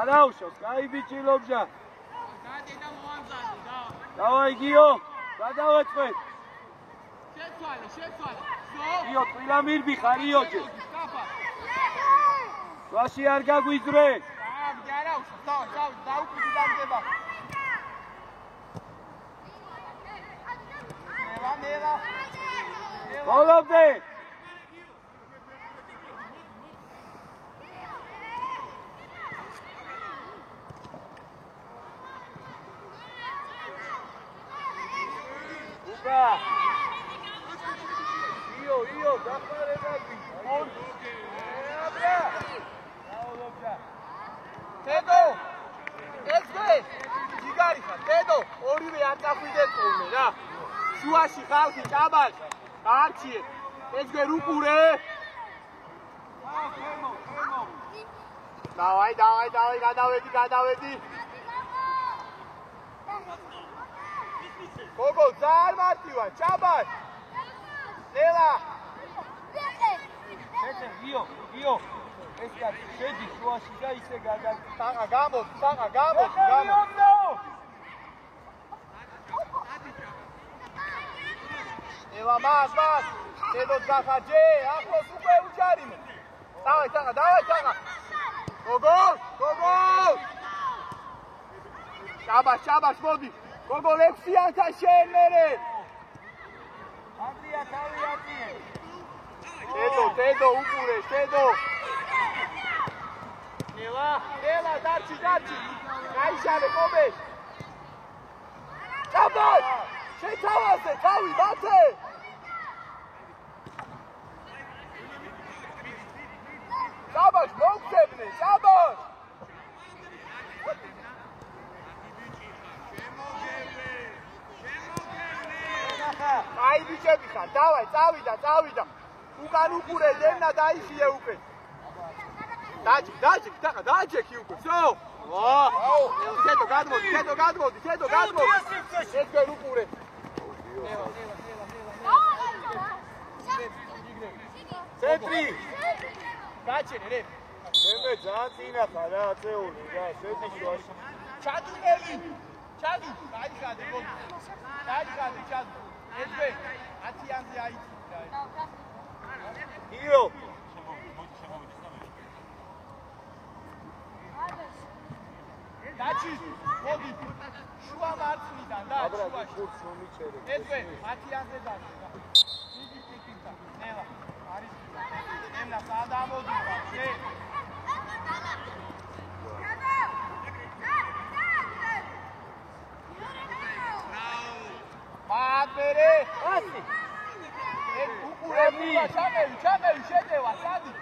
არაუშავს, კაი ბიჭი ლობჟა. დავაი გიო, გადავეწყვეტ. შეცვალე. გიო, თბილა მირბი ხარ იოჯე. ვაში არ გაგვიძრე. არაუშავს, დაუკვირდი დამდება. ნელა. ბოლობდე. იო, დახმარება გვინდა. აბრა. დაულობჯა. დედო. ეცე. ჯიგარი ხარ, დედო. ორივე არ წახვიდეს ხოლმე რა. შუაში ხალხი ჭაბალ. არჩიე. ეცე რუკურე. დავაი, გადავედი. გოგო, ძალიან მარტივია, ჭაბალ. ნელა. გიო, ეს კაცი შედი შუაში და ისე საყა გამოდი. ნელა მას, დედო გახაჯე, ახლოს უკვე უჯარიმე. დავაი. გოგო. შაბაშ, მოდი. გოგო, ლექსიანთა შენ მერე. ანდრია თავი ატიე. დედო უყურე, დედო. ნელა, დარჩი. გაიშალე ყობე. ჭაბაშ, შეთავაზე, თავი, მათე. ჭაბაშ, მოგწებნე, ჭაბაშ. აი ბიჭები ხარ, დავაი, წავიდა. უკან უყურე, დენა დაიშიე უკვე. დაჯექი უკვე, всё. თეთო გადმოდი. ეცე უყურე. ცენტრი. გაჩერე რე. მე ძალიან წინა ხარ რა, აწეული რა, შედი შუაში. ჩადუნელი. გაიხადე, მოდი. ჩადუ. ეცე 10-ამდე აიცი რა. გიო. დაჩი, მოდი. შუა მარცხნიდან და შუაში. კურს მომიჩერე. ეცე 10-ამდე დაჩი. დიდი ტიკინდა. ნელა. არის. ენა სადამოდი. შე. მადერე. ასი. უყურები, ჩამევი, შედევა, სადი.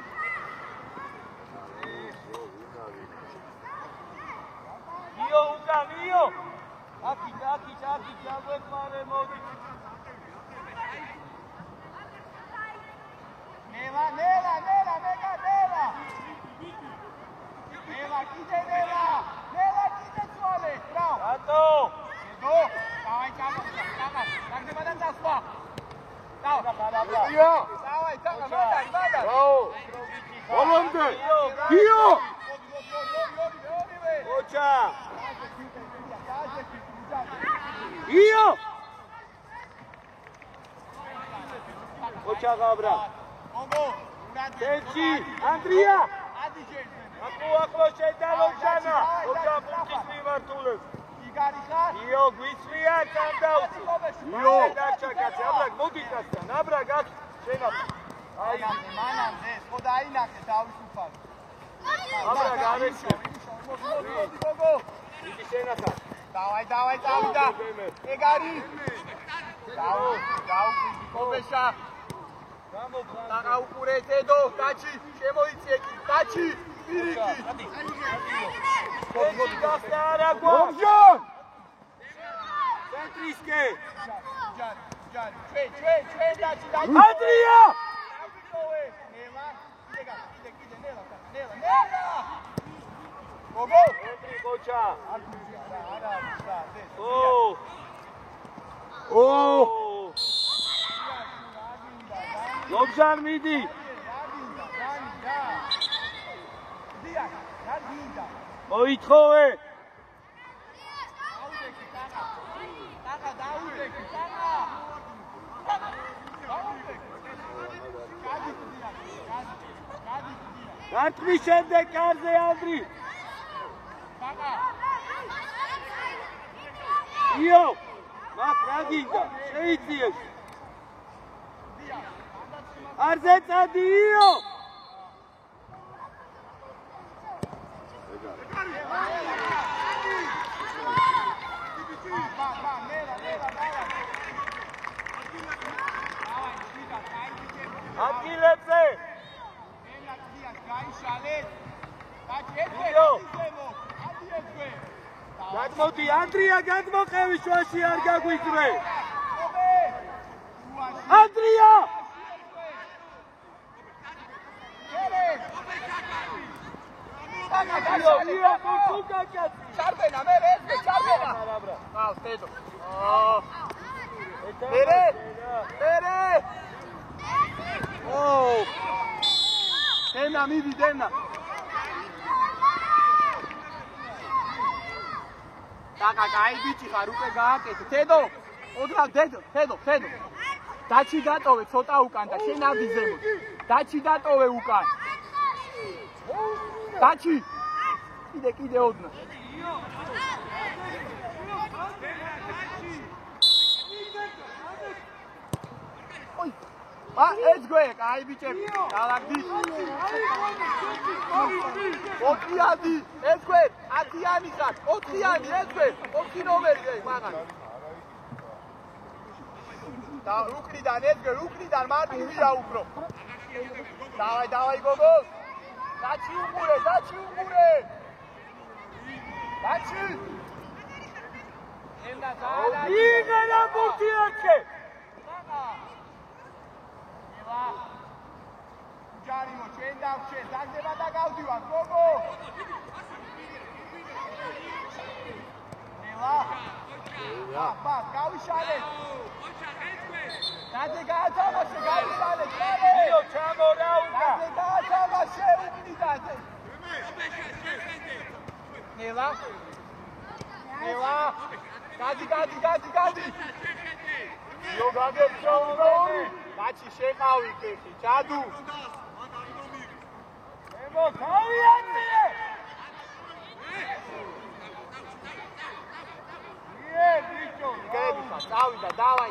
გიო. აკი, ჩაგვეყარე მოდი. ნელა. ნელა კიდე წვალე, რა. რატო? დავაი, გაგდება და დასვა. გიო. დავაი, მადარ. ბოლომდე. გიო. ოჩა. გიო. ოჩა გაბრა. გოგო, ცენტრი, ანდრია. ადიჯენ. ახლო შედალოჯანა. ოჩა პუნქტის მიმართულებს. იგარი ხარ? გიო, გვიცვლია წამდავსი. გიო. დაჩა კაცი, აბრაგ მოდი კაცთან, აბრაგ აქ შენაფ. აი, მანამდე, ხო დაინახე თავისუფალ. აბრაგ არეშე. გოგო. იგი შენახა. დავაი, წავიდა. ეგარი. დაუკვირდი კობეშა. დაღაუყურე დედო, დაჩი, შემოიწიე კი, დაჩი, პირიქი. მოდი გასა არა გვაქვს. ცენტრისკე. ჩვენ დაჩი. ანდრია! ნელა. გოგო, ცენტრი კოჩა. არა. ლობჟან მიდი. მოითხოვე. გარტყმის შემდეგ კარზე ანდრი. იო, მაგ რა გინდა? შეიწიეს. არზე წადი იო. ადგილებზე. გადმოდი ანდრია, გადმოყევი შუაში არ გაგვიწრე. ანდრია! ჩარბენა, მე ეს ჩარბენა. აუ, სტედო. მერე! ოუ! დენა, მიდი დენა. Taka, კაი ბიჭი ხარ, უკვე გააკეთე. თედო, ოდნავ თედო. დაჩი დატოვე ცოტა უკან და შენ ავდი ზემოთ. დაჩი დატოვე უკან. დაჩი. კიდე ოდნავ. ой. ეს გვე, კაი ბიჭები. დავაგდი. ოქიანი, ეს გვე, 10-იანი ხარ. ოქიანი, ეს გვე, 4 ნომერი ეს მაგან. და რუკნიდან ეს გვე, რუკნიდან მარტივია უფრო. დავაი გოგო. დაჩი უყურე. დაჩი. ენდა ზალა. იგენა ბურთი არქე. ჯარიმო, ჩვენ დავშე, დაგდება და გავდივარ, გოგო. ნელა. ბა, გავიშალეთ. დაძე გაათამაშე, გავიშალეთ, კალე. იო, ჩამორა უკა. დაძე გაათამაშე, უკნი დაძე. ნელა. გადი. იო, გაგებშოვი. დაჩი შეყავი ქეხი, ჩადუ. ემო, გავიაციე. ბიჭო, გებიხა, წავიდა, დავაი.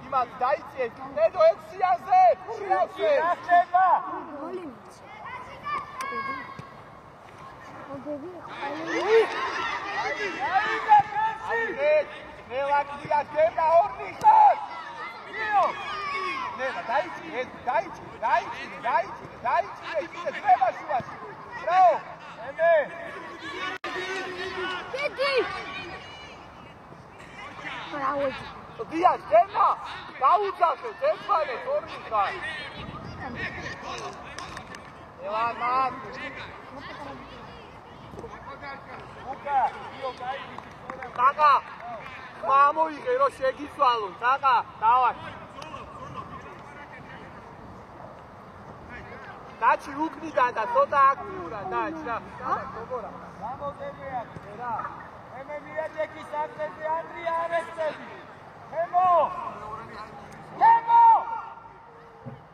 იმას დაიწიე, დედო 6-ზე, შეავსე. გასება. ნელა კია გემა ორნი ხარ. იო. ნელა დაიწიე, კიდე ძება შუაში. რა? ემე. Kedi! Bravo. დია, გემა. დაუძახე, ძეფანე ორნი ხარ. ნელა მან. უკა, იო, კაი. ტაკა. მამოიღე რომ შეგიცვალო, ტაკა, დავარ. დაჩი უკნიდან და ცოტა აქტიურად დაჩი რა. გოგორა. გამოდებია, რა. ემე მიაძეკი საფრთხე ანდრია არესტები. ემო!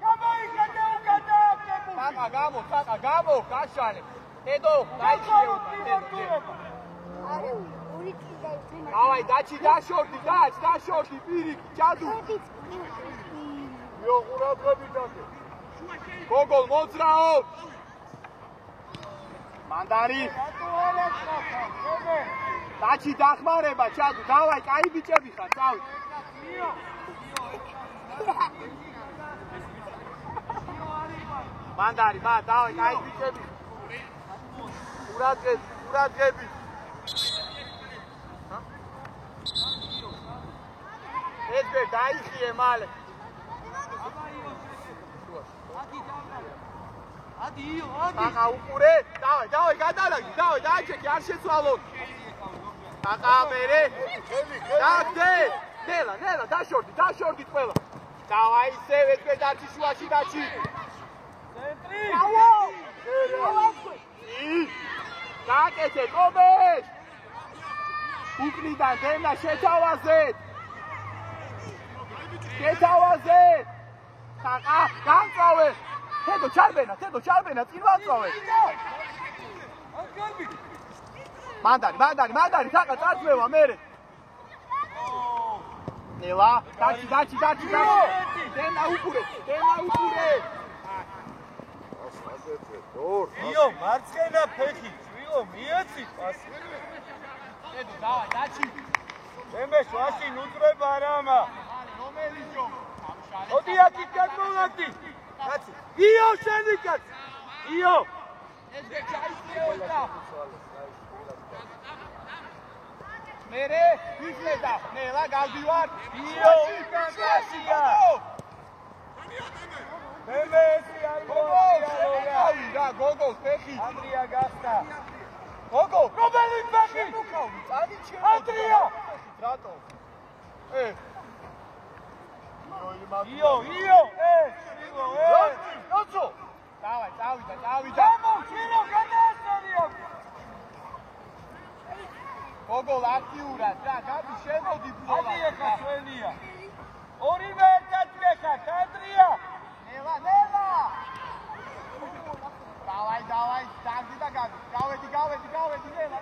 გამოიგე უკა დააკეთე. ტაკა, გამო, გაშალე. დედო, დაიჭირე უკან. დავაი, დაჩი დაშორდი, პირიქი, ჩადუ. იო, ყურადღებით დაგე. გოგოლ მოძრაო. მანდარი. დაჩი დახმარება, ჩადუ. დავაი, კაი ბიჭები ხარ, წავი. მანდარი, დავაი, კაი ბიჭები. ყურადღები. ეს ვერ დაიხიე მალე. ადი იო. ტაკა უყურე. დავაი, გადალაგი, დააჩეკი, არ შეცვალოთ. ტაკა მერე. დაგდე. ნელა, დაშორდით ყველა. დავაი, ისევ ეს ვერ დარჩი შუაში დაჩი. ცენტრი. აუ! გააკეთე, კობეს! უკნიდან დენა შეთავაზეთ! შეთავაზეთ! ხაყა, გამწავე! თედო ჩარბენა, წინ ვაწავე! მანდარი, ხაყა, წარწმევა, მერე! ნელა, დაჩი! დენა უყურე! იო, მარცხენა ფეხი, ჭვილო, მიეცი პასი. თედო, დავაი, დაჩი! ემე შვაში ნუწრება არამა. რომელი ჯო? ოდი აქეთ გადმოვაკდი. კაცი. იო, შენი კაცი. იო. ეს ჩაიწეოდა. მერე ვიხლედა. ნელა გავდივარ. იო, კაცია. მემესი არა გოგო ფეხი ანდრია გახდა გოგო რომელი ფეხი უკავი წადი ჩემო ანდრია რატო იო ნოცო დავიდა გამოვშინო გადაასწორიო გოგო აქტიურად რა გადი შემოდი ბრძოლა ადი ეხა ჩვენია ორივე ერთად ვეხართ ანდრია ნელა დავაი დადი და გადი გავედი ნელა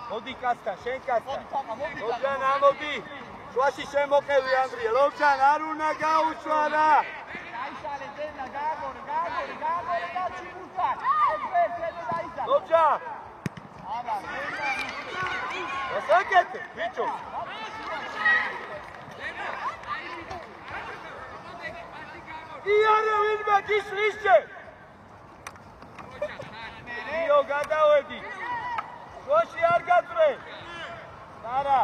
მოდი კაცთან შენ კაცთან მოდი ლობჯან ამოდი შვაში შემოყევი ანდრია ლობჯან არ უნდა გაუშვა რა დაიშალე დენა გააგორე დაჩი მუსთან ეს დაიშალე ლობჯან არა ასაკეთე ბიჭო იარე ვინმე გისრიშე იო გადავედი შოში არ გაწრე არა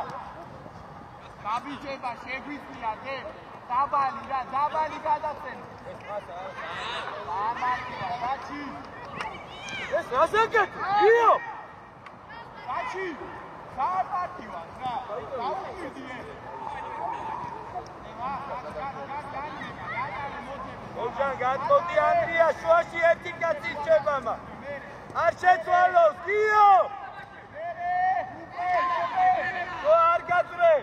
გაბიჯება შეგვიწია დე დაბალი გადაცენ დაჩი ეს ასაკეთე იო დაჩი საარტივას რა გაუვიდიე ლობჯან გადმოდი ანდრია შუაში ერთი კაცი რჩება არ შეცვალოს გიო არ გაწრე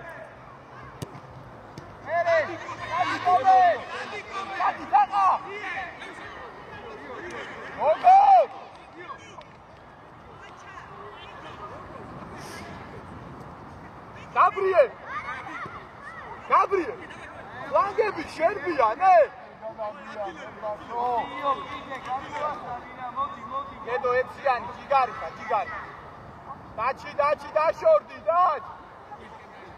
კაცი თაყა გოგო გაბრიე ლანგები შენბია ნე იო კიდე გამოვასწავლინა მოდი გედო ეციანი ჯიგარი დაჩი დაშორდი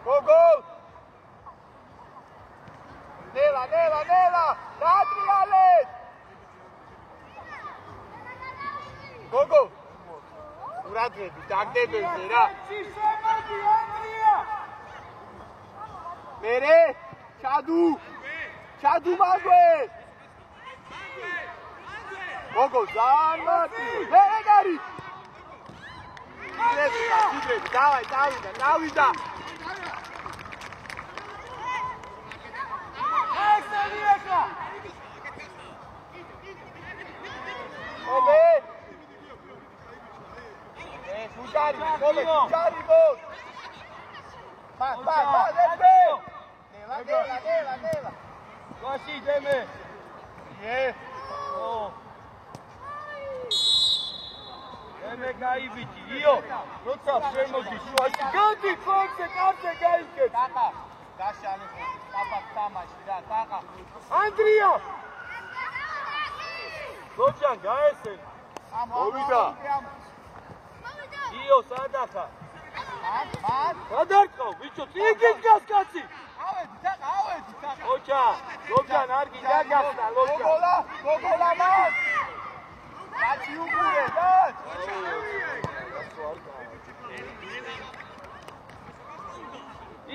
გოგო ნელა დაატრიალეთ გოგო ურადრები დაგდებებზე რა შემოდი ანდრია მერე ჩადუ მაგვე გოგო ზანმარტი ეგარი ძიძები დავიდა ექსელი ეხლა ობე სუჯარი მოს ეცბე ნელა შვაში დემე ემე გაიბიჭი იო როცა შემოდი შვაში გადი ხოქზე კარზე გაიგეთ ტაყა გაშალე სტაფად თამაში რა ტაყა ანდრია ლობჯან გაესენ მოვიდა იო სადახა გადარწყო ბიჭო წიგით გას კაცი ავედი ტაყა ოჩა ლობჯან არ გინდა გახდა ლობჯან გოგოლა მას დაჩი უყურე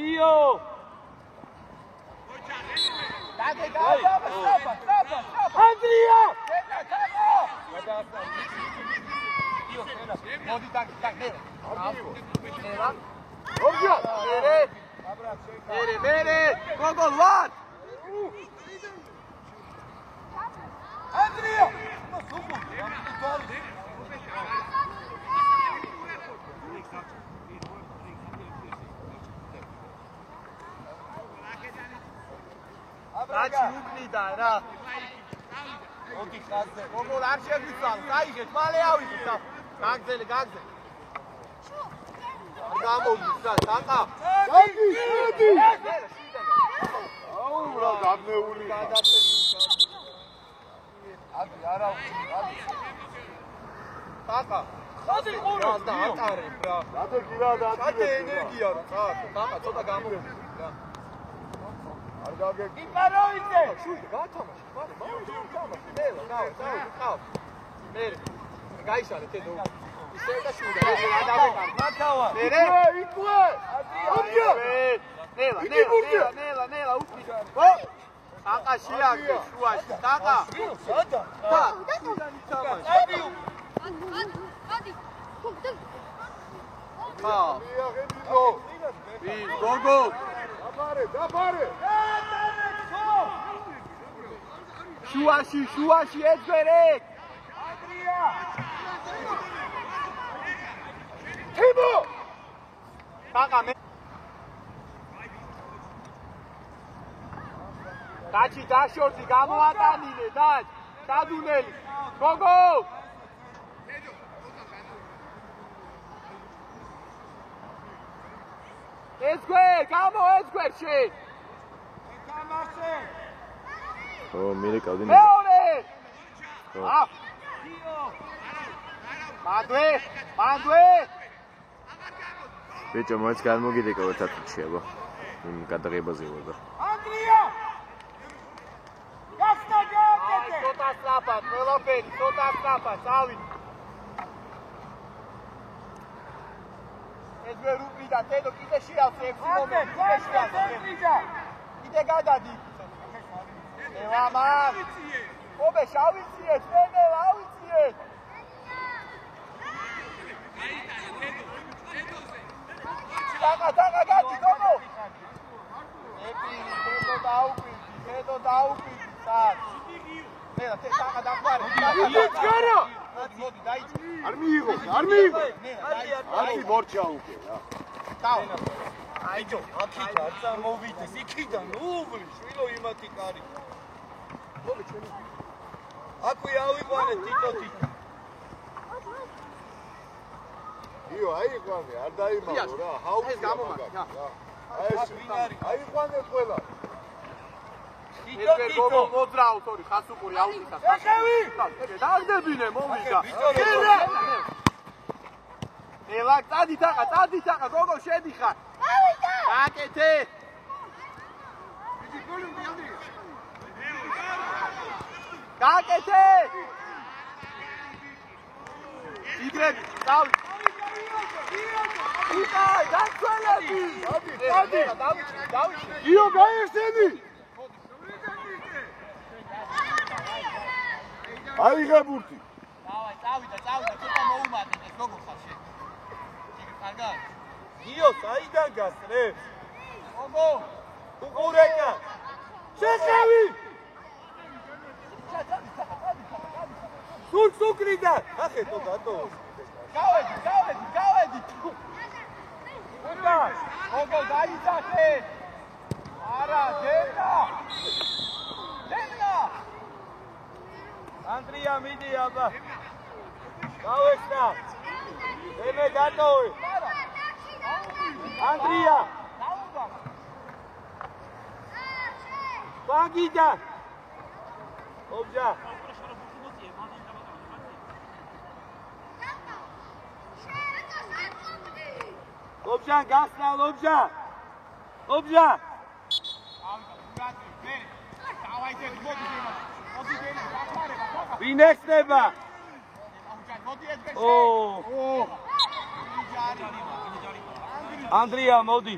იო ანდრია მოდი მერე გოგოლ ვარ ანდრია რაჩი უკნიდა რა. მოდი ხაზზე. როგორ არ შეგვიცვალ, დაიგეთ, მალე ავიდეთ. გაგზელე. გამოდის რა, დაყა. გადი. აუ რა გამეული. ადი არა ადი. დაყა. ხაზი ყურო და ატარებ რა. დადეგი რა და ჩადე ენერგია რა, დაყა, ცოტა გამოვიდი რა. არ გაგეკ. იპაროიძე. შუი გათამაში, მალე თამაში. ნელა, გავა. მე გაიშალე თედო. ისე და შუი და რა დავეკარ. მათავა. მერე იკვე. ნელა უკი. ო! დაყა შეაგე შუაში, დაყა. სადა? და. ადი. ხა. მიაღებიდო. გოგო. დაბარე. შუაში ეძღერე. ანდრია. თიმო. დაყა მე. დაჩი დაშორდი გამოატანილე დაჩ. სადუნელი. გოგო. ეძღერ, გამოეძღერ შენ. გამარჯვე. ო მირეკავდი მეორე. ხო. მანდვე. ბიჭო მოიც გამოგიდეკავ თათში აბა იმ გადაღებაზე ვარ და ანდრია. გასტა გააკეთე. ცოტა სწრაფად, ყველაფერი, ცოტა სწრაფად, წავიდე. ეს ვერ უკრიდა, თედო კიდე შეავსე 6 მომენტი, კიდე შეავსე. კიდე გადადი. ევამა. ობე შავიციეთ, ნენე, ავიციეთ. დაყა გადი, გოგო. ეპირი, თედო დაუკვირდი, სად. ნელა, დაყა დაყარე. იეჭარა. მოდი, დაიჭი. არ მიიღო. აკი მორჩა უკვე რა. დავა. აიჯო, აქიდან არ წამოვიდეს, იქიდან უღლი, შვილო იმათი კარი. აკვი ავიყვანე თითო. იო, აიყვანე, არ დაიმალო რა. ჰაუს ეს გამომართ, რა. აიყვანე ყველა. ეს გოგო მოძრაო თორი ხასუყური აუტისას. შეხევი! დაგდებინე მომიდა. ბიჭო, ნელა, წადი თაყა, გოგო შედიხარ. ავიდა! აკეთე. გაკეთე. იგრები, დავი. იკაი, დაცველები. დადი. იო, გაიხსენი. აიღე ბურთი. წავიდა, ცოტა მოუმატეთ ეს გოგო ხარ შენ. იგ კარგად. გიო, საიდან გასწრებს? გოგო, უყურეკა. შეხევი! სულსუკრიდა. ახეთო დადო. გავედი. უნდა. გოგო, დაიძახე. არა, დენა. ანდრია მიდი აბა. გავეცდა. ემე დატოვე. ანდრია. ბაგიდა. ობჯა. ობჯან გასნალ ობჯა. ვინ ექნება? ანდრია მოდი.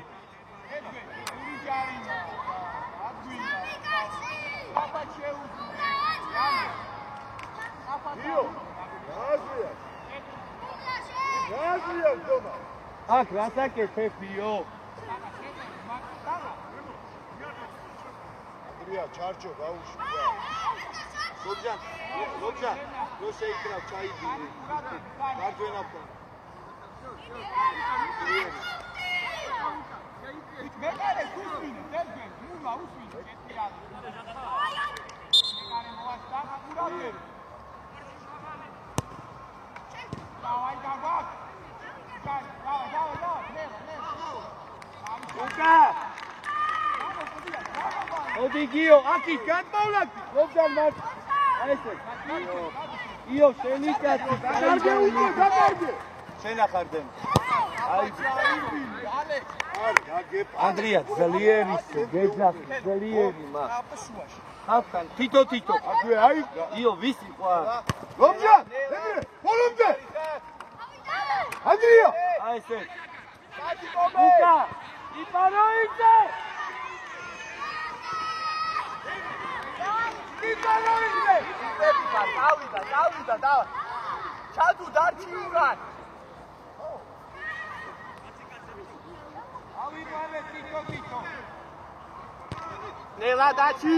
იო, გაზია ძომა. აქ რასაკეთებიო? ანდრია, ჩარჩო გაუშვი. ლობჯან, რო შეიკრავ ჩაიძინე. მარჯვენაფთან. მეკარე უსვინე, დერგენ, მულა უსვინე. მოდი გიო, აკი გადმოვლა, მოგდან მართ. აი ესე. გიო, შენი კაცი, კარგე უკვე, კარგე. შენ ახარდენ. აი, ანდრია, ძლიერი, გეძახი, ძლიერი მა. ხალხთან თითო. აქვე აი. გიო, ვისი ყვა? რომჯა, ეგრე, ბოლომდე. ანდრია. აი ესე. კაციკომე. უკა, იპაროიძე. იპაროიძე. დავიდა და. ჩადუ დარჩი უკან. ავივალე თითო. ნელა დაჩი.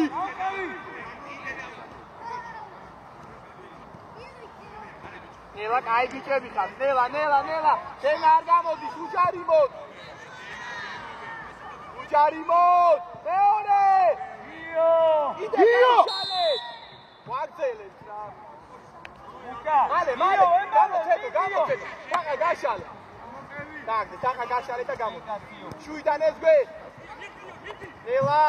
ნელა კაი ბიჭები ხარ. ნელა. შენ არ გამოდის, უჯარი მოდ. მეორე. გიო. ვაგზელებს რა. უკა. მალე. გამოჩეთო. თაღა გაშალე. თაღა გაშალე და გამოდი. შუიდან ეს გვე. ნელა.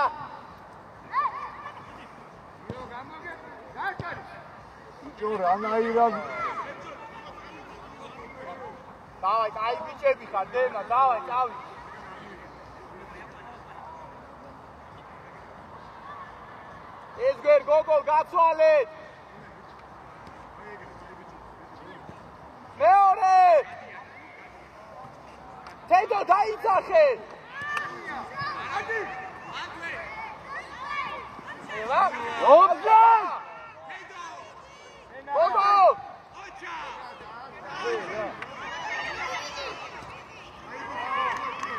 ბიჭო, რანაირად დავაი, კაი ბიჭები ხარ, დევნა, დავაი, წავი. ეს გვერ გოგო გაცვალეთ. მეორე. თედო დაიძახე. ელა. რომჯა. გოგო.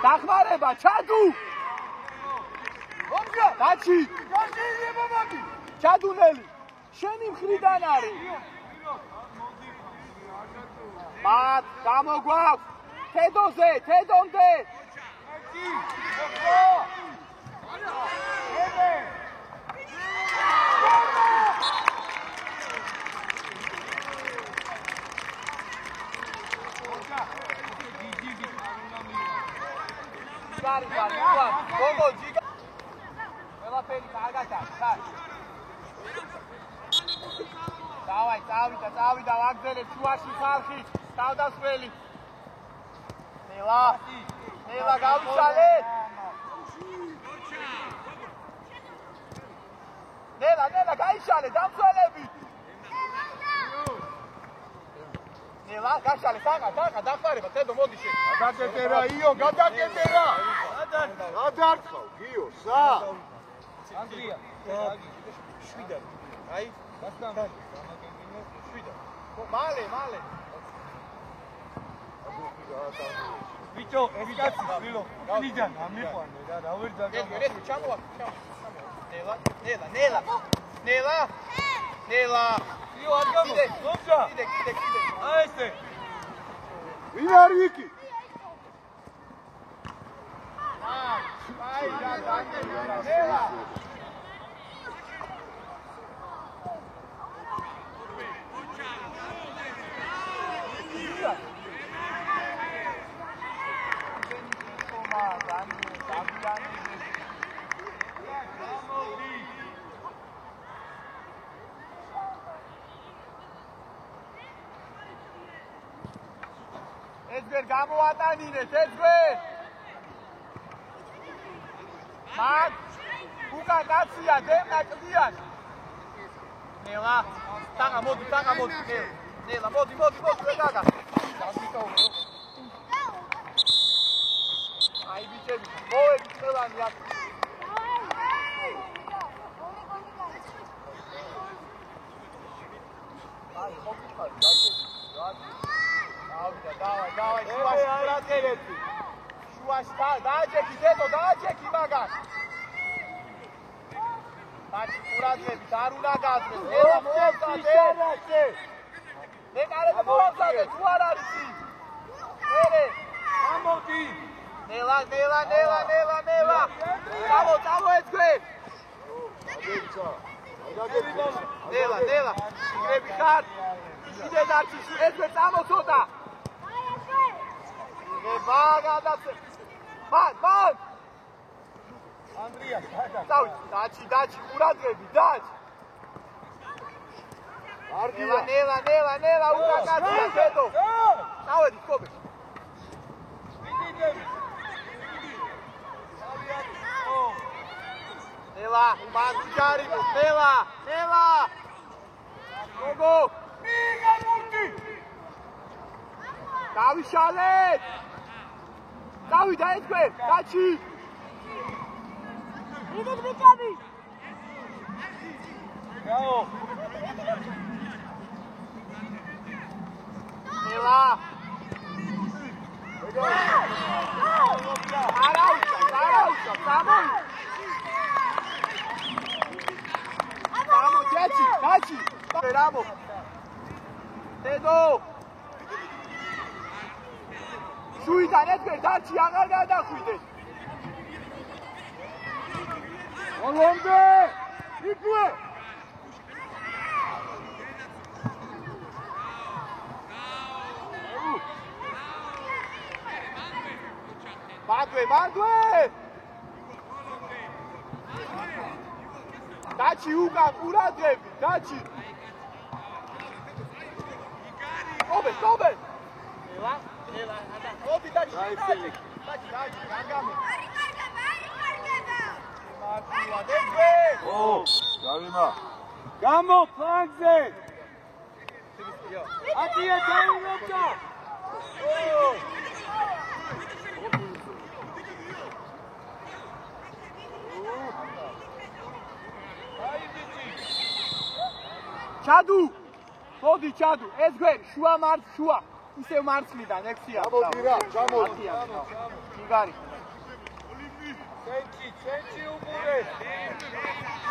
დახმარება, ჩადუ. რომჯა. დაჩი. ჩადუნელი. შენი მხრიდან არის. მათ გამოგვაქვს. თედონდე. გოგო ჯიგა. ყველაფერი კარგადა. დავაი, წავიდა ვაგზელებ შუაში ხალხი, თავდასხმელი. ნელა გავიშალე. ნელა გაიშალე, დამცველები. ნელა გაშალე, თაღა, დახმარება, თედო მოდი შენ. გადაგეტერა, იო, გადაგეტერა. გადარცხავ, გიო, სა. ანდრია. შვიდა. აი, გასთან. შვიდა. მალე. ბიჭო, ეს კაცი წვილო. ნიდან ამიყვანე რა, რა ვერ დაგამო. ეს ჩამოვა. ნელა. იო, არ გამო. რომჯა. კიდე. აი ესე. ვინ არის იქი? აი, ნელა. ეს ვერ გამოატანინეთ, ეს ვერ. მაგ უკან კაცია, დევნა კლდიან. ნელა, თაღა მოდი. ნელა, მოდი, ვეგაგა. აი ბიჭები, მოვედი ყველანი აქ. აი, ხოქიფარ, დავაი, შუაში ბრატელეთი. შუაში დააჯექი, დედო, დააჯექი მაგას. ბაჭი ყურადღებით, არ უნდა გაძრეს. ნელა მოავსადე. ნეკარები მოავსადე, თუ არ არის ის. მერე. გამოდი. ნელა. წამო ეს გვე. ნელა, იგრები ხარ. იდე დარჩის, ერთვე წამოწოდა. იღება გადაცე. მან. ანდრია, დაჩი, ყურადღები, დაჩი. ნელა, უკან გაწია, დედო. წავედი, ხობე. ნელა, მან ჯარი, ნელა. გოგო. დავიშალეთ. დავიდა ეთქვე, დაჩი. იდეთ ბიჭები. გაო. ნელა. არაუშა, გამო, დაჩი, რამო. დედო. შუიდან ეთქვე, დაჩი, აღარ გადახვიდე. Olombe! Ikue! Madwe! Daci, ukam, quradzები, daci! Kobe! Nela, odi daci, gangame! Garima! Gamo, flanze! Atiye, Davinokka! ჩადუ! მოდი ჩადუ, ეს გვერი, შუა მარცხ, შუა. ისევ მარცხნიდან, ექვსია. Ჩამოდი რა, ჩამოდი. იგარი. Centri ubure!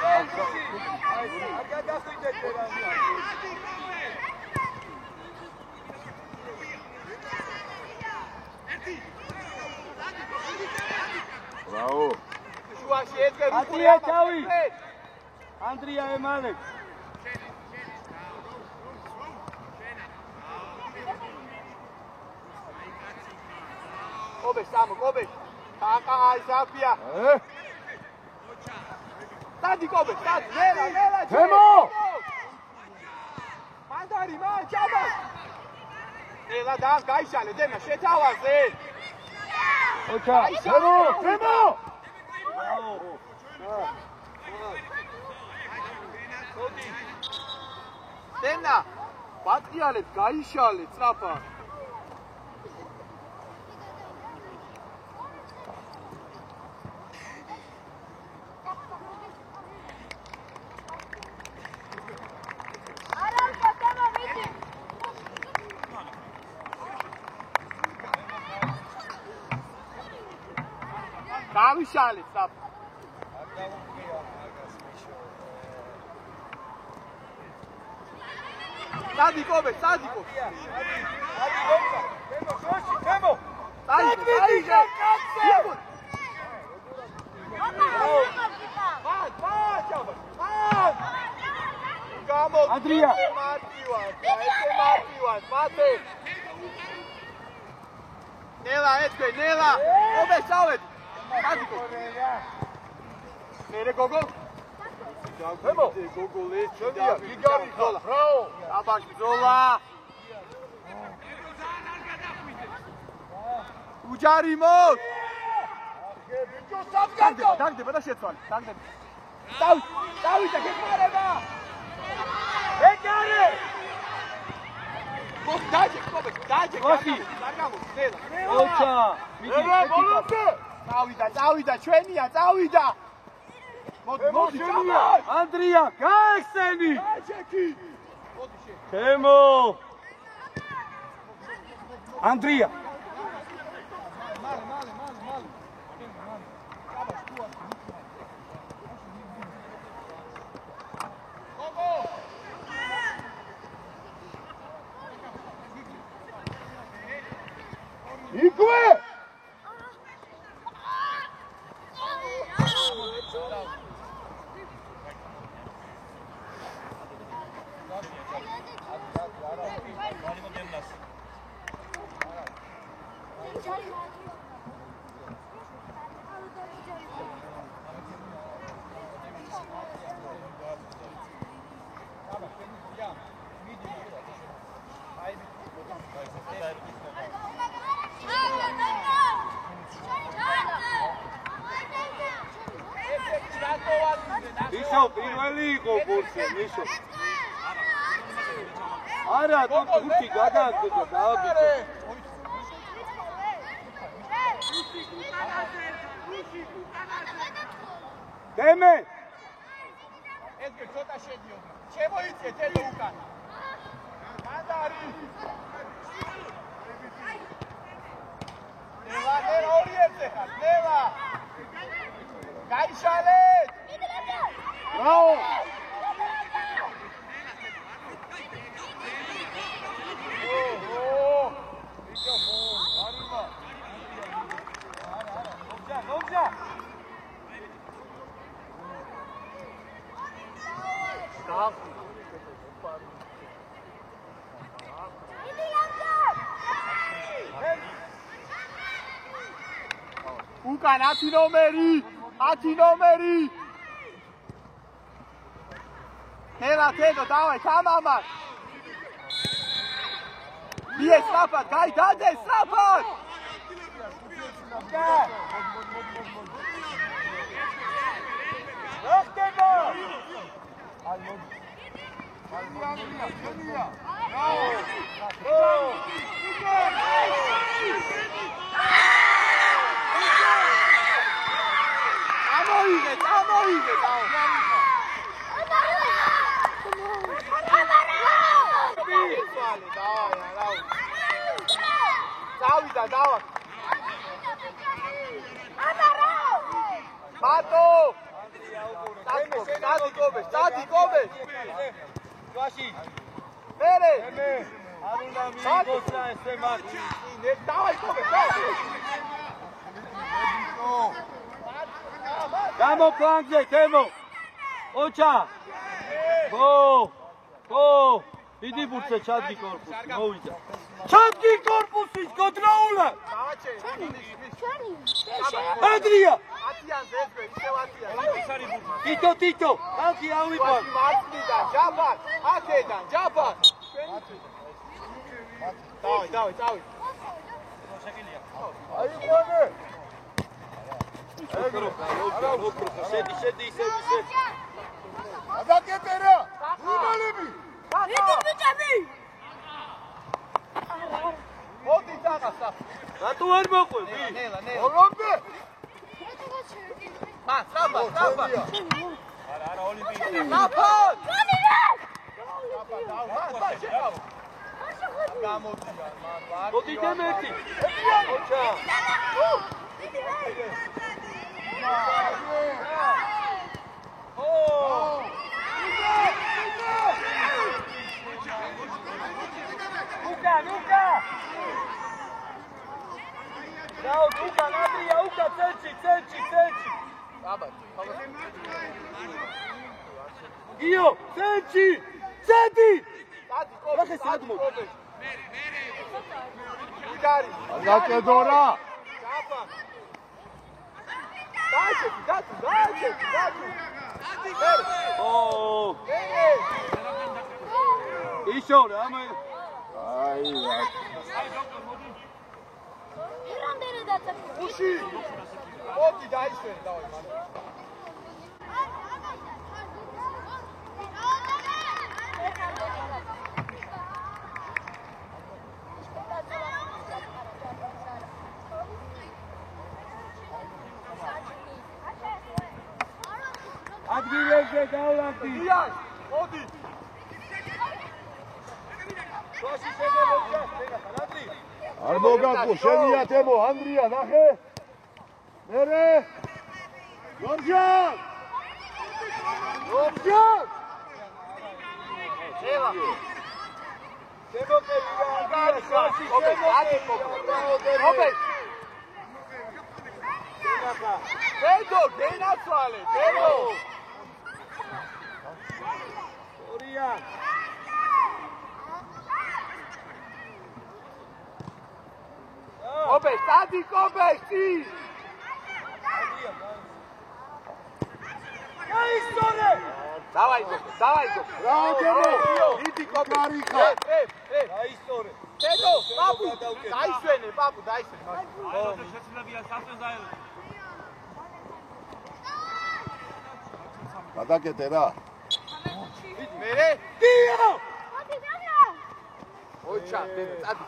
Centri! Არ გადახვიდეთ რა. Bravo! შუაში ეს გვერი. Atiye, Davi! Andrija Emalek! Kobe! Kaka, Zafia! Stadi, Kobe! Nela! Temo! Mandari, čaba! Nela, dan, gaishale, dena, šetavaze! Oča! Temo! Dena, patqialet, gaishale, წრაფა! გავიშალე სწაფ. სადიკო. Temo! Andrija! Mate! Nela, ეთქვე, ნელა! ობე, წავედი! სადიკო! მერე გოგო! Temo! გოგო ლეჩია, იგარი ბრძოლა! Bravo! აბაში ბრძოლა! უჯარი მოს! დაგდება და შეცვალე, დაგდება. დავიდა, გეკმარება! ეგარე! დაჯე, ვახი! გარგამო, ნელა! ოჩა! Olombe! წავიდა, ჩვენია, წავიდა! მოდი, Andrija, გაეხსენი! ჩეკი! Temo! Andrija! Ikue! მიშო პირველი იყო ბურთი მიშო არა თუ ბურთი გადააგდო დააგდო დემე ეს ცოტა შედიოდა შემოიწეთ ელო უკან მანდარი ნელა ორიერთზე ხარ ნელა გაიშალეთ ბრავო უკან 10 ნომერი 10 ნომერი ნელა თედო დავაი თამამარ მიე საფად გაიდადე საფად ხდება ამოიგე დავიდა დავა ბატო სტატი კობე ვაში მერე არ უნდა მიიღოს რა ესე მათი დავაი კობე გამო ფლანგზე თემო ოჩა ხო დიდი ბურთზე ჩადგი კორპუსი მოვიდა ჩადგი კორპუსის გოდრაულა ადრია თითო ხალხი ავიყვან მართლიდან ჯაფარ აქედან ჯაფარ დავი აიყვანე ოქრო შედი ისე აბაკეტერა უმალები მოდი წაღასა რატო არ მოყვები ნელა ოლომპე საბა არა ოლიმპიადაზე გამოდია მოდი დემეთი ოჩა Luca! Bravo, Luca, Adria, Luca, Celci! Io, Celci! Senti! Lascia Sadmo! აბაკედორა დაჭი Oh! Ishore, ama აი უში მოდი დაიშვენ დავაი მან ადგილებზე დავლანდი. დიას, მოდი. შუაში შეგებოდა, ადრი. არ მოგაგო შენია თემო ანდრია ნახე მერე გორჯან შევა შემოკეთდა ანდრია შუაში შეგებოდა. ოპე დედო გენაცვალე დედო ორია ოპე სტადი კობეში აისტორე დავაი გო ბრავო თემო დიდი კოპარიკა აისტორე დედო პაპუ დაიშვენე პაპუ დაიშვენე გადაკეთე რა. მერე დიო! ოჩა, წადი.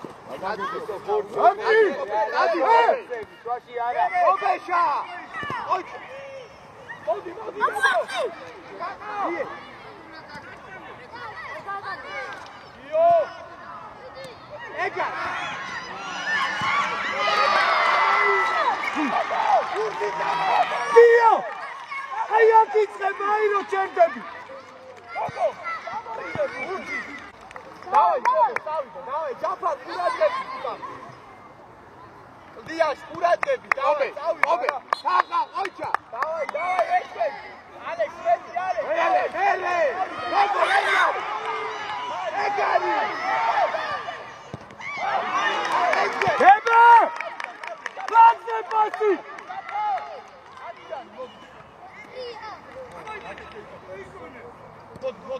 ადი! შუაში არა. ობეშა! ოჩა. მოდი. დიო! ეგა! დიო! აი აკიცხე მაინო ჩემდები. დავай, ჯაფარ, ყურადღები თვითონ. დიაშ, ყურადღები, დავай, ობე, ხახა, ოჩა. დავай, ეშე. ალექს, ალექს. მერე. ეგარი. ება! ლაგზე პასი!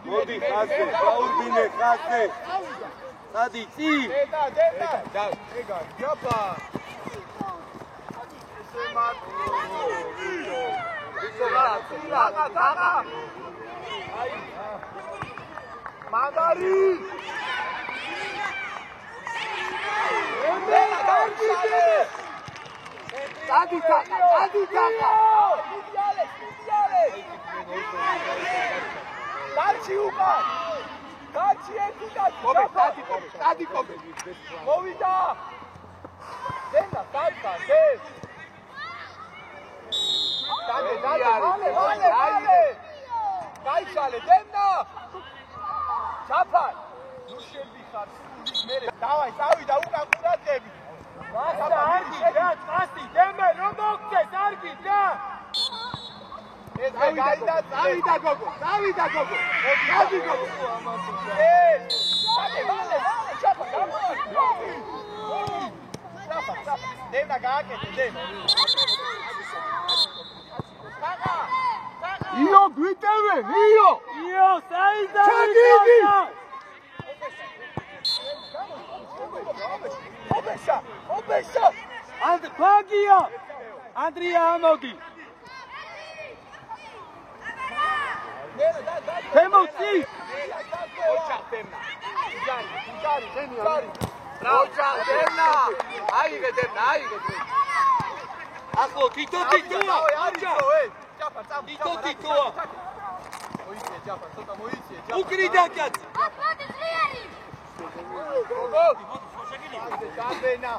მოდი, ხაზე, გაურბინე, ხაზე. სადი, წი! დედა. ეგარი, ჯაფარ. მანდარი! დადი თაყა! დაჩი უკა! დაჩი ერთი დადი კობე! მოვიდა! დენა, დაბა, დე! დადე, მალე! გაიშალე, დენა! ჩაფარ! ნუ შევიხარ, მერე. დავაი, წავიდა უკან ყურადღები. ვასა, არგი, რა, წასი, დემე, რომ მოგწეს, არგი, რა! წავიდა გოგო. დადი გოგო. მალე, ჩაფარ, დენა გააკეთე, დენა. იო გვიტევე, იო! იო, საიდან ჩაგიდი! ობეშა! ფაგია! ანდრია ამოდი! თემო წი! ოჩა, დენა. ჯარი, დენი. ოჩა, დენა. აიღე, დენა. ახლა თითოა! აჭა! ჯაფარ, წამო. თითოა! მოიწე, ჯაფარ, ცოტა მოიწე. უკრიდა კაცი! დენა.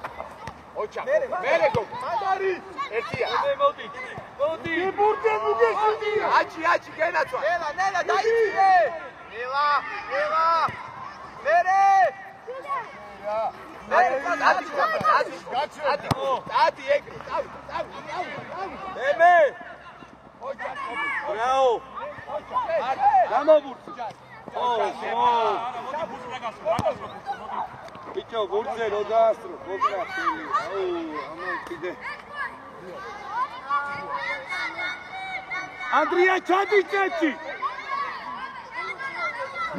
ოჩა, მერე გოგო. მანდარი. ერთია. მოდი! ბურთე მიგეშინია. აჭი, გენაცვა. ნელა, დაიწე. ნელა. მერე. დადი ეგრე, წავი. დემე! ბრაო! გამოვურცი! ბიჭო, ვურცე რო დაასწრო, გოგრა ხელი. ამან კიდე. ანდრია ჩადი წეჭი!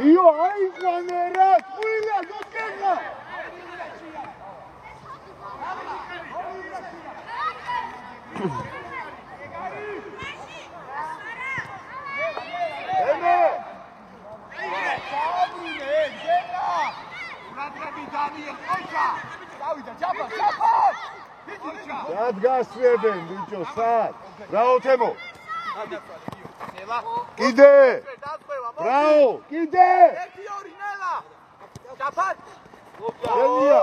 იო, აიყვანე რა, ტყუილა, გოგეღა! სად გასვებენ, ბიჭო, სად? ბრაო, თემო! კიდე! ბრაო, კიდე! 1-2 ნელა! ჯაფარ! დენია!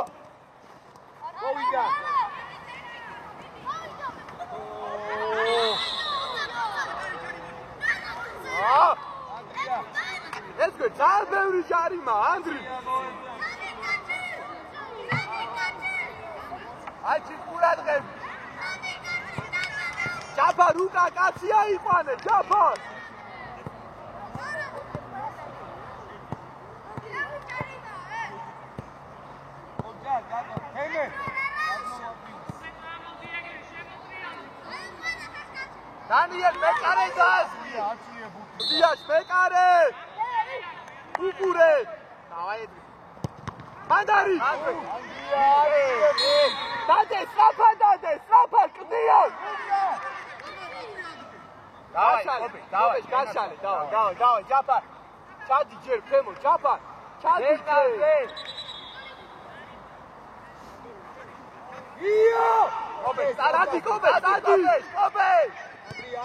მოვიდა! ეს გე ძალიან ბევრი ჟარიმა, ანდრი! აჩი ყურადღები! ჯაფარ, უკა კაცი აიყვანე, ჯაფარ! დანიელ მეკარე დაასწია. დიაშ მეკარე. უკურე. დავაი. მანდარი. დადე, სწრაფად, კლდიან. დავай, გაშალე, დავай, ჯაფარ. ჩადი ჯერ ქვემო, ჯაფარ. ჩადი ჯერ. ია! კობე, სტარდი.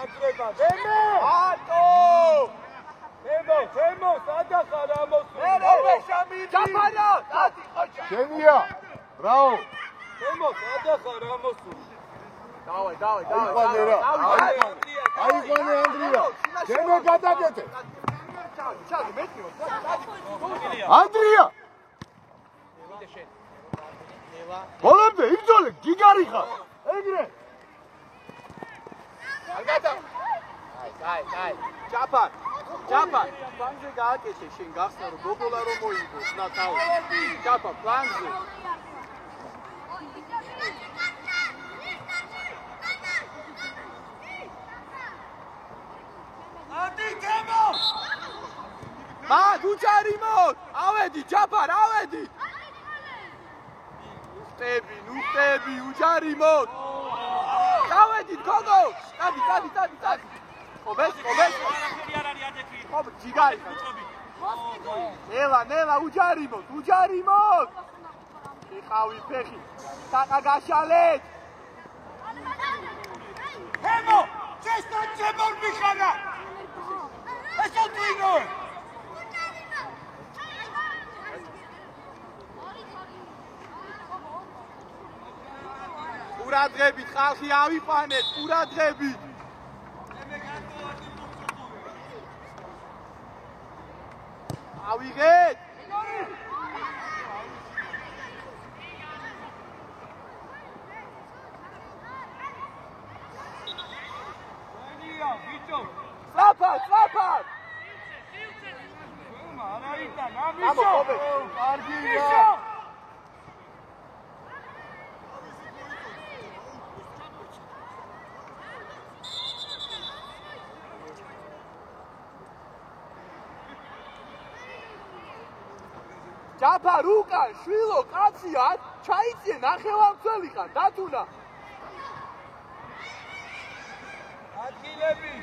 ანდრია, ვემო! ატო! ვემო, სადახარ ამოსულ. კობე, შამიდი. ჯაფარა, სტარდი ხოჭა. შენია. ბრავო. ვემო, სადახარ ამოსულ. დავай. აიყვანე რა. აიყვანე ანდრია. შენო გადაგეთე. ჩადი, მეტიო. ანდრია. ბოლომდე იბრძოლე, გიგარი ხარ. ეგრე. ალგადა. აი. ჯაფარ. პლანზე გააკეთე, შენ გახსნა რომ გოგოლა რომ მოიგოს, და თავი. ჯაფარ, პლანზე. ადი თემო! უჯარი მოდ! ავედი, ჯაფარ, ავედი! ნუ ხტები, უჯარი მოდ! დავედით, გოგო! წადი! ხობეს! არაფერი არ არის ადეთი. ხობ, ჯიგარი ხარ. ნელა, უჯარი მოდ! იყავი ფეხი. საყა გაშალეთ! თემო! შეშტა ჩემორ მიხანა! ესო თვინო! ყურადღებით, ხალხი ავიყვანეთ, ყურადღებით! ავიღეთ! სლაფად! მარაიტა, გამო, ნამიშო! ხობე! კარგი რა. ჯაფარ უკან, შვილო, კაცია, ჩაიწიე, ნახევარმცველი ხარ, დათუნა! ადგილები!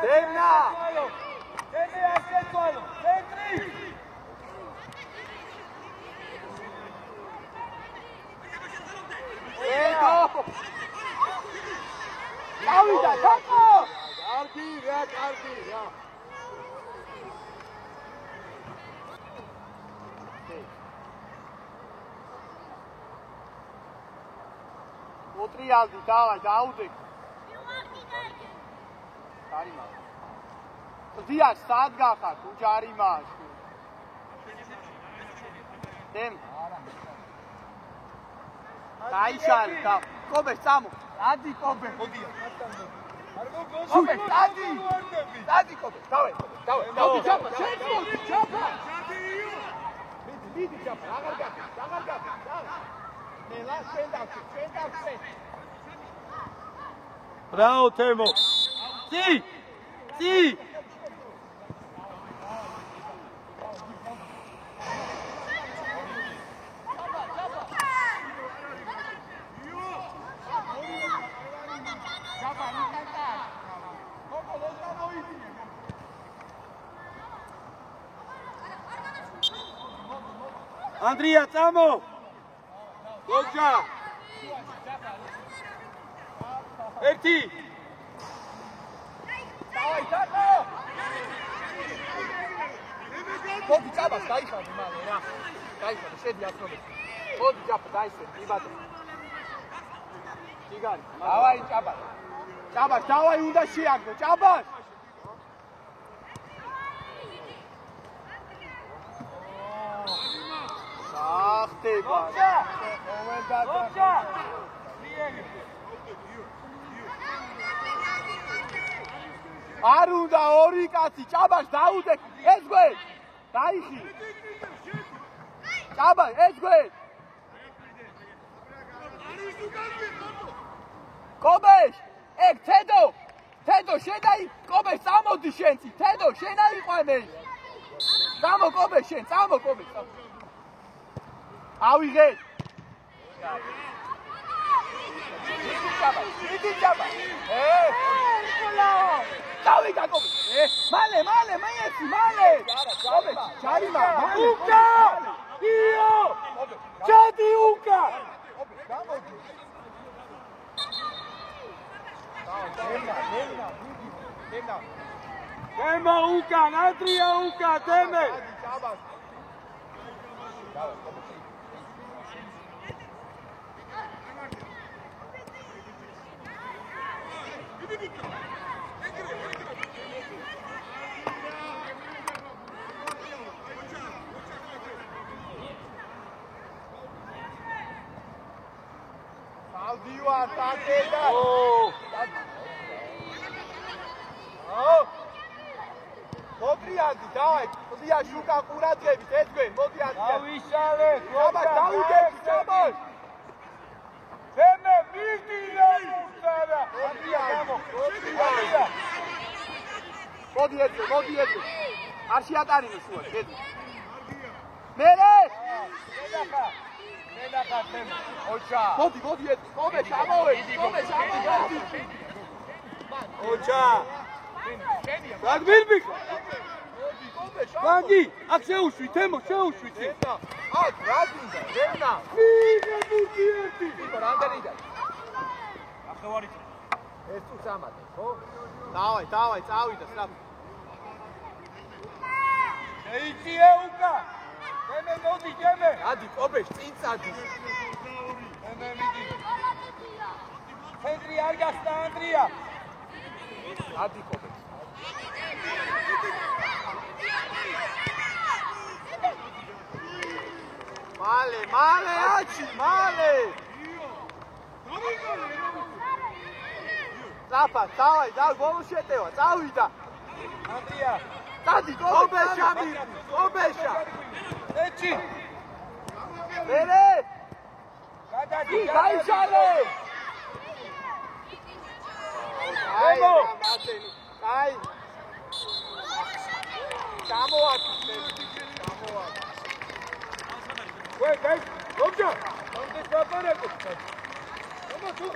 დევნა! დემე ასეთვალო, ცენტრი! ედო! ავიდა, თაკო! კარგი რა. მოტრიალდი, დავай, დაუდე. კარიმა. დიახ, სად გახარ, უჯარი მას. დემ. დაიშალე, და. კობე, წამო. ადი კობე. მოდია. კობე, ადი. ადი კობე, დავай. მოდი ჯაფა, მოდი ჯაფა. მიდი ჯაფა, აღარ გადი. ნელა შენ დავხე. ბრავო თემო! წი! ანდრია, წამო! გოჯა! ერთი! დავაი, თაკო! მოდი ჯაფას, დაიხადე მალე რა. დაიხადე, შედი აცნობე. მოდი ჯაფა, დაისვენ, იბადე. ჯიგარი. დავაი, ჯაფას. ჯაფას, დავაი, უნდა შეაგდო, ჯაფას! ახტება. გოჯა! არ უნდა ორი კაცი, ჭაბას დაუდე, ეს გვე! დაიხი! ჭაბა, ეს გვე! კობეშ! ეგ, თედო, შენაი, კობეშ, წამოდი შენცი, თედო, შენაიყვანე! წამო, კობეშ, შენ, წამო, კობეშ, წამო! ავიღეთ! Idi ჭაბა. დავიდა კობი. მალე, მეეცი, მალე. ჯარიმა, მალე. უკა! იო! ჩადი უკა! გამოდი. დენა. დემა უკა, ნადრია უკა, დემე! ჭაბა. Aldivar, Tadeda. Modriandi, давай. Modria Juca Curadrevi, Edwin, Modriandi. ავიშალე, დავიდები, ჩაბას. დემე, მიდია უკარა! Modria. მოდი ეძე. არ შეატარინო შუა, ეძე. მერე! მენახა დემე. ოჩა. მოდი ეძე. მომე, ჩამოვე. ოჩა. გაგმირბიკ. ბანგი, აქ შეუშვი, თემო, შეუშვი. აქ რა გინდა? დენა. მიგე ბუკიეთი. რამდენიდა? ახევარი. ეს თუ სამათე, ხო? დავай, წავიდა სწრაფად. ეიჭია უკა. დემე მოდი, დემე. ადი, ყობეშ, წინ წადი. დემე მიდი. ცენტრი არ გასწა ანდრია. ადი, ყობეშ. მალე, აჩი, მალე. Zapad, davай, bolu šeteva, zavida. ანდრია. Tadi, obeša mi, obeša. ეჩი. Mere, გადადი, გაიშალე. ემო. აი. გამოაქვს. ვე, გაი, ლობჯა. ამ დე დაბარაკო. ემო, თუ